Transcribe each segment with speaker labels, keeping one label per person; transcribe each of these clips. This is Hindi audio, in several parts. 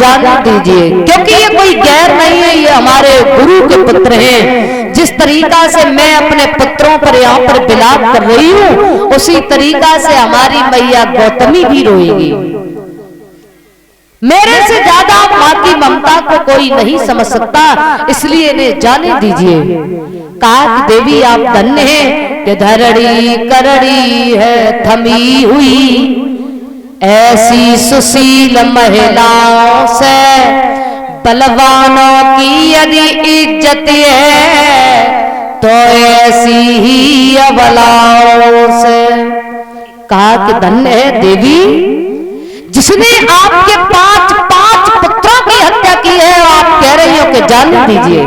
Speaker 1: जान दीजिए, क्योंकि ये कोई गैर नहीं है, ये हमारे गुरु के पुत्र हैं। जिस तरीका से मैं अपने पुत्रों पर यहाँ पर विलाप कर रही हूँ, उसी तरीका से हमारी मैया गौतमी भी रोएगी। मेरे से ज्यादा माँ की ममता को कोई नहीं समझ सकता, इसलिए इन्हें जाने दीजिए। कहा कि देवी आप धन्य हैं कि धरड़ी करड़ी है थमी हुई, ऐसी सुशील महिलाओं से बलवानों की यदि इज्जत है तो ऐसी ही अबलाओं से। कहा कि धन्य है देवी जिसने आपके पांच पुत्रों की हत्या की है, आप कह रही हो कि जान दीजिए।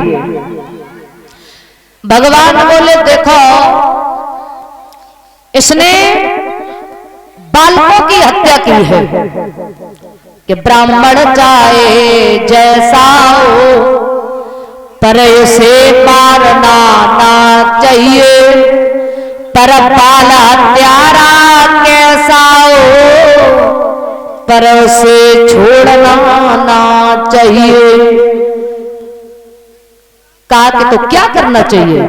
Speaker 1: भगवान बोले देखो, इसने बालकों की हत्या की है कि ब्राह्मण चाहे जैसा हो पर उसे मारना ना चाहिए, पर बाल हत्यारा कैसा हो पर उसे छोड़ना ना चाहिए। कहा कि तो क्या करना चाहिए?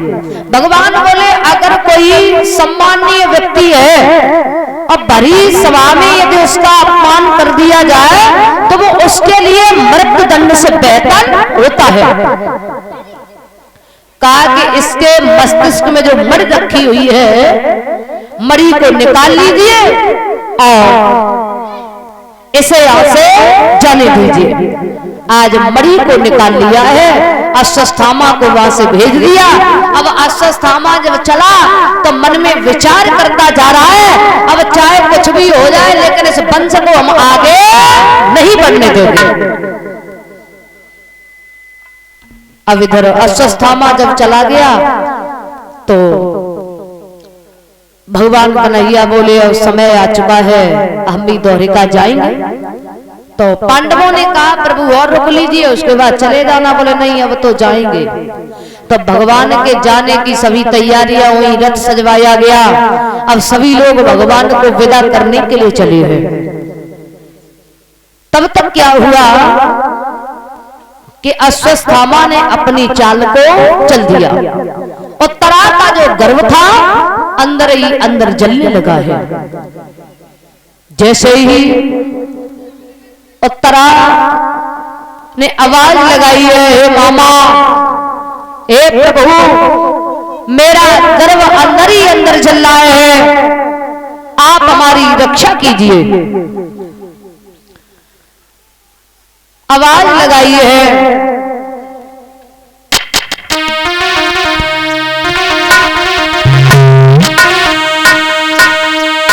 Speaker 1: भगवान बोले अगर कोई सम्मानीय व्यक्ति है और भरी सभा में यदि उसका अपमान कर दिया जाए तो वो उसके लिए मृत्युदंड से बेहतर होता है। कहा कि इसके मस्तिष्क में जो मणि रखी हुई है, मणि को निकाल लीजिए और इसे यहां से जाने दीजिए। आज मणि को निकाल लिया है, अश्वत्थामा को वहां से भेज दिया। अब अश्वत्थामा जब चला तो मन में विचार करता जा रहा है, अब चाहे कुछ भी हो जाए लेकिन इस वंश को हम आगे नहीं बढ़ने देंगे। अब इधर अश्वत्थामा जब चला गया तो भगवान कन्हैया बोले अब समय आ चुका है, हम भी द्वारिका जाएंगे। तो पांडवों ने कहा प्रभु और रुक लीजिए, उसके बाद चले जाना। बोले नहीं अब तो जाएंगे। तो भगवान के जाने की सभी तैयारियां हुई, रथ सजवाया गया। अब सभी लोग भगवान को विदा करने के लिए चले गए। तब तक क्या हुआ कि अश्वत्थामा ने अपनी चाल को चल दिया। उत्तरा का जो गर्भ था अंदर ही अंदर जलने लगा है। जैसे ही उत्तरा ने आवाज लगाई है, हे मामा, हे प्रभु, मेरा गर्भ अंदर ही अंदर जल रहा है, आप हमारी रक्षा कीजिए। आवाज लगाई है,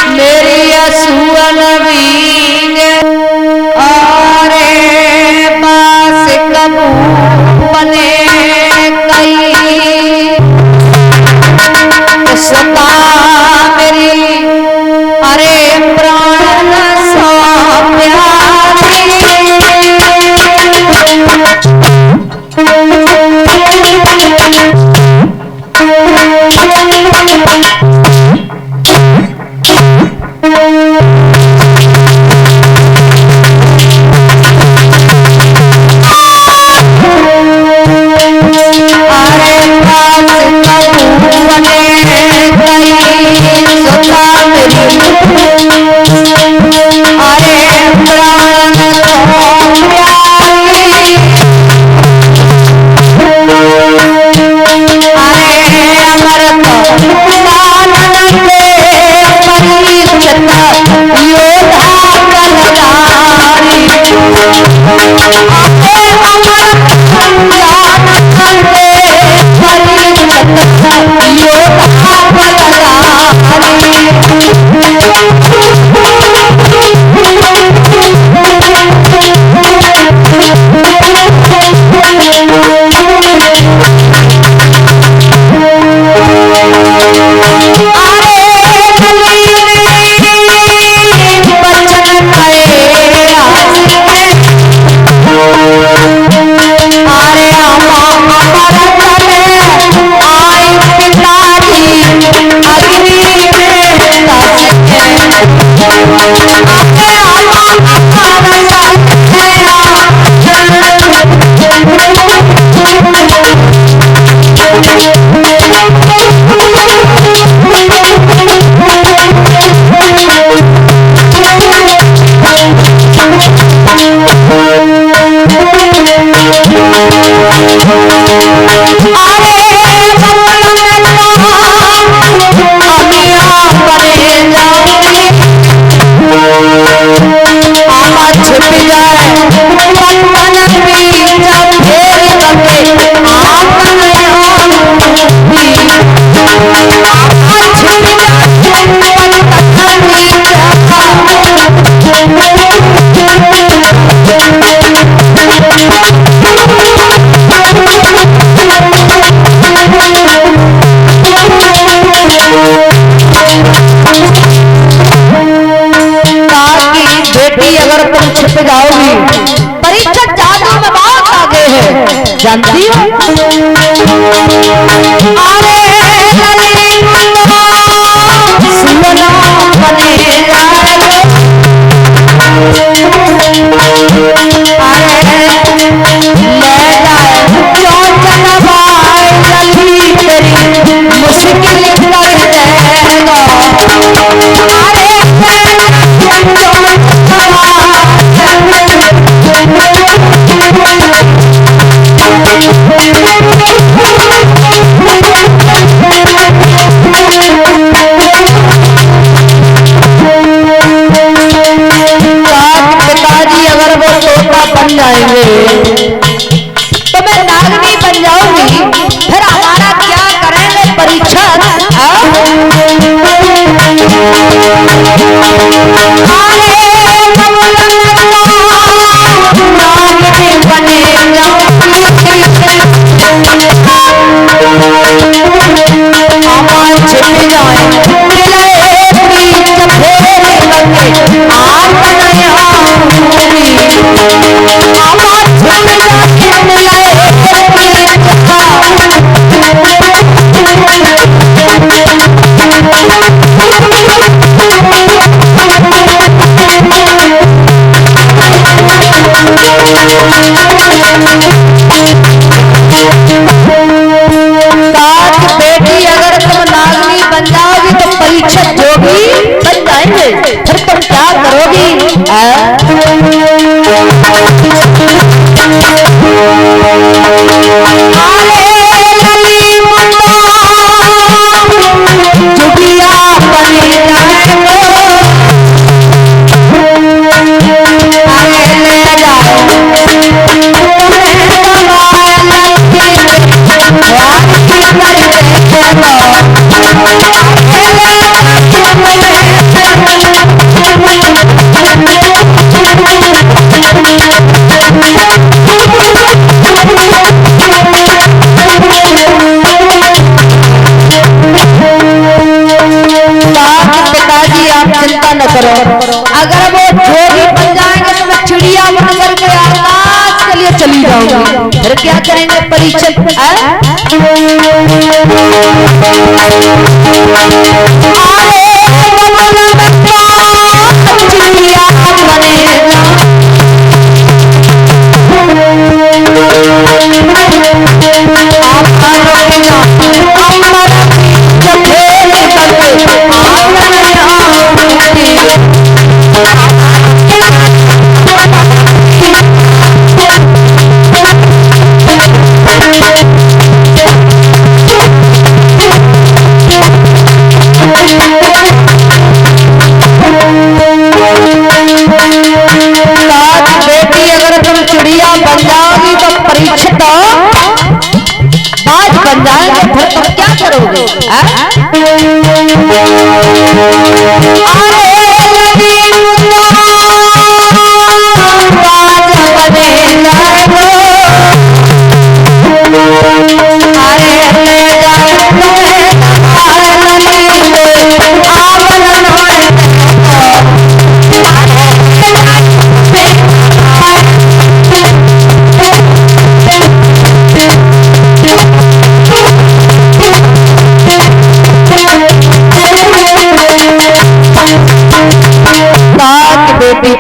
Speaker 1: मेरी असुअन बींग आरे पास कबू बने कई सता मेरी अरे प्राण सो प्यारी अगर तुम छिप जाओगी, परीक्षित जादू में बहुत आगे है, जानती हो? अरे सुना बने जाएंगे तो मैं नागनी बन जाऊंगी, फिर हमारा क्या करेंगे परीक्षा? अगर वो जोगी बन जाएंगे तो मैं चिड़िया बन करके आकाश के लिए चली जाऊंगी, फिर क्या करेंगे परीक्षित?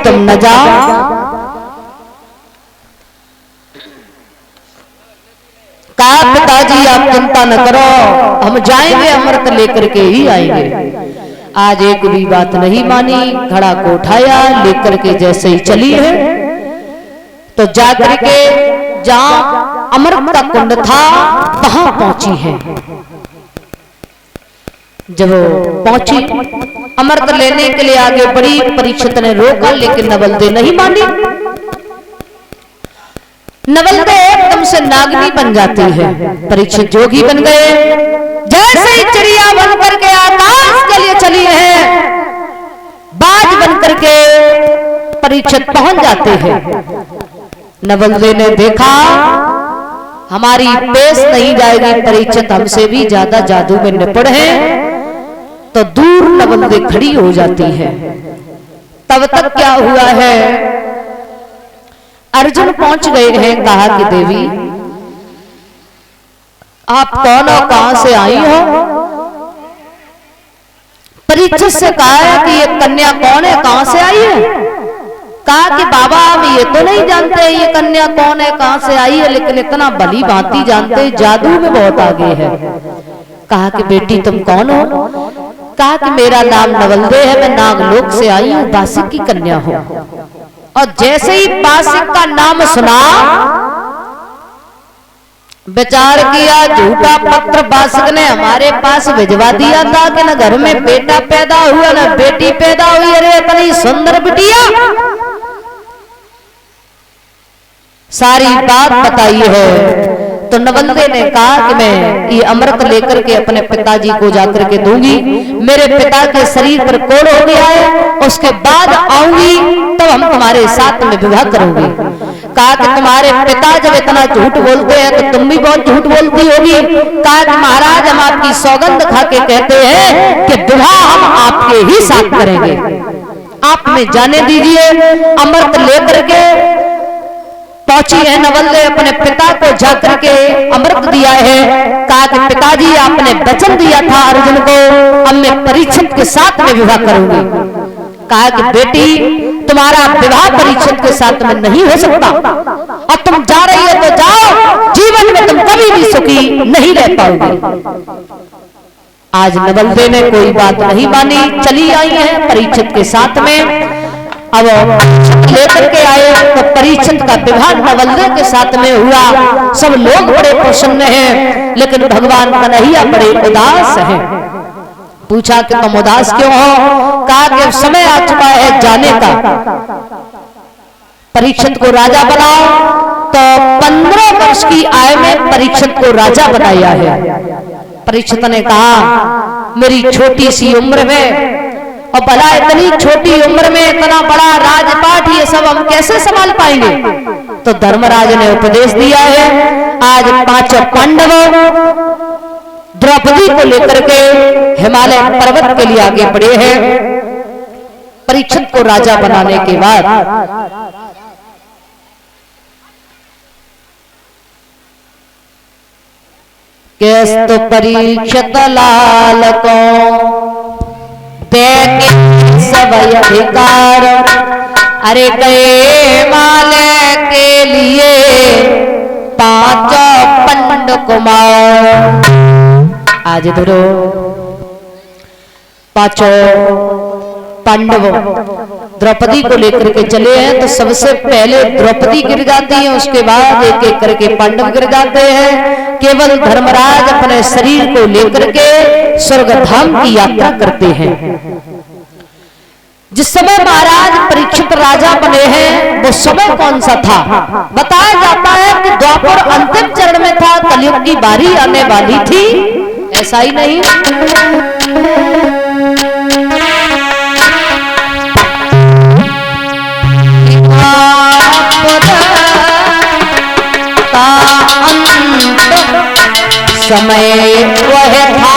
Speaker 1: तुम न जाओ, कहा पिताजी आप चिंता न करो, हम जाएंगे अमृत लेकर के ही आएंगे। आज एक भी बात नहीं मानी, घड़ा को उठाया, लेकर के जैसे ही चली है तो जाकर के जहां अमृत का कुंड था वहां पहुंची है। जब वो पहुंची, अमृत लेने के लिए आगे बढ़ी, परीक्षित ने रोका लेकिन नवलदे नहीं मानी। नवलदे एकदम से नागनी बन जाती है, परीक्षित जोगी बन गए। जैसे ही चिड़िया बन करके आकाश के लिए चली है, बाज बन करके परीक्षित पहुंच जाते हैं। नवलदे ने देखा हमारी पेश नहीं जाएगी, परीक्षित हमसे भी ज्यादा जादू में निपुण है, तो दूर नवलदे खड़ी हो जाती है। तब तक क्या हुआ है, अर्जुन पहुंच गए हैं। कहा कि देवी आप कौन हो, कहां से आई हो? परीक्षित से कहा है कि ये कन्या कौन है, कहां से आई है? कहा कि बाबा हम ये तो नहीं जानते ये कन्या कौन है, कहां से आई है, लेकिन इतना भली भांति जानते, जादू में बहुत आगे है। कहा कि बेटी तुम कौन हो? कहा कि मेरा नाम नवलदे है, मैं नागलोक से आई हूं, बासिक की कन्या हूं। और जैसे ही बासिक का नाम सुना, विचार किया, झूठा पत्र बासिक ने हमारे पास भिजवा दिया था कि न घर में बेटा पैदा हुआ न बेटी पैदा हुई। अरे इतनी सुंदर बिटिया, सारी बात बताई है। तो नवलदे ने कहा कि मैं ये अमृत लेकर के अपने पिताजी को जाकर के दूंगी, मेरे पिता के शरीर पर कोड़ हो गया है, उसके बाद आऊंगी तब हम तुम्हारे साथ में विवाह करूंगी। कहा कि तुम्हारे पिता जब इतना झूठ बोलते हैं तो तुम भी बहुत झूठ बोलती होगी। कहा कि महाराज हम आपकी सौगंध खा के कहते हैं कि विवाह हम आपके ही साथ करेंगे, आप में जाने दीजिए। अमृत लेकर के पहुंची है नवलदे, अपने पिता को जाकर के अमृत दिया है। कहा कि पिताजी आपने वचन दिया था अर्जुन को, अब मैं परीक्षित के साथ में विवाह करूंगी। कहा कि बेटी तुम्हारा विवाह परीक्षित के साथ में नहीं हो सकता, और तुम जा रही हो तो जाओ, जीवन में तुम कभी भी सुखी नहीं रह पाओगे। आज नवलदे ने कोई बात नहीं मानी, चली आई है परीक्षित के साथ में। अब लेकर के आए तो परीक्षित का विवाह नवलदे के साथ में हुआ। सब लोग बड़े प्रसन्न हैं, लेकिन भगवान कन्हैया बड़े उदास हैं। पूछा कि तुम उदास क्यों हो? कहा कि समय आ चुका है जाने का, परीक्षित को राजा बनाओ। तो 15 वर्ष की आयु में परीक्षित को राजा बनाया है। परीक्षित ने कहा मेरी छोटी सी उम्र में, और भला इतनी छोटी उम्र में इतना बड़ा राजपाट, ये सब हम कैसे संभाल पाएंगे? तो धर्मराज ने उपदेश दिया है, आज 5 पांडवों द्रौपदी को लेकर के हिमालय पर्वत के लिए आगे बढ़े हैं। परीक्षित को राजा बनाने के बाद केस्तु परीक्षित लाल को सबय अधिकार, अरे गए हिमालय के लिए 5 पंड कुमार। आज धरो 5 पांडवों द्रौपदी को लेकर के चले हैं। तो सबसे पहले द्रौपदी गिर जाती है, उसके बाद एक एक करके पांडव गिर जाते हैं। केवल धर्मराज अपने शरीर को लेकर के स्वर्गधाम की यात्रा करते हैं। जिस समय महाराज परीक्षित राजा बने हैं वो समय कौन सा था? बताया जाता है कि द्वापर अंतिम चरण में था, कलयुग की बारी आने वाली थी। ऐसा ही नहीं, समय वह था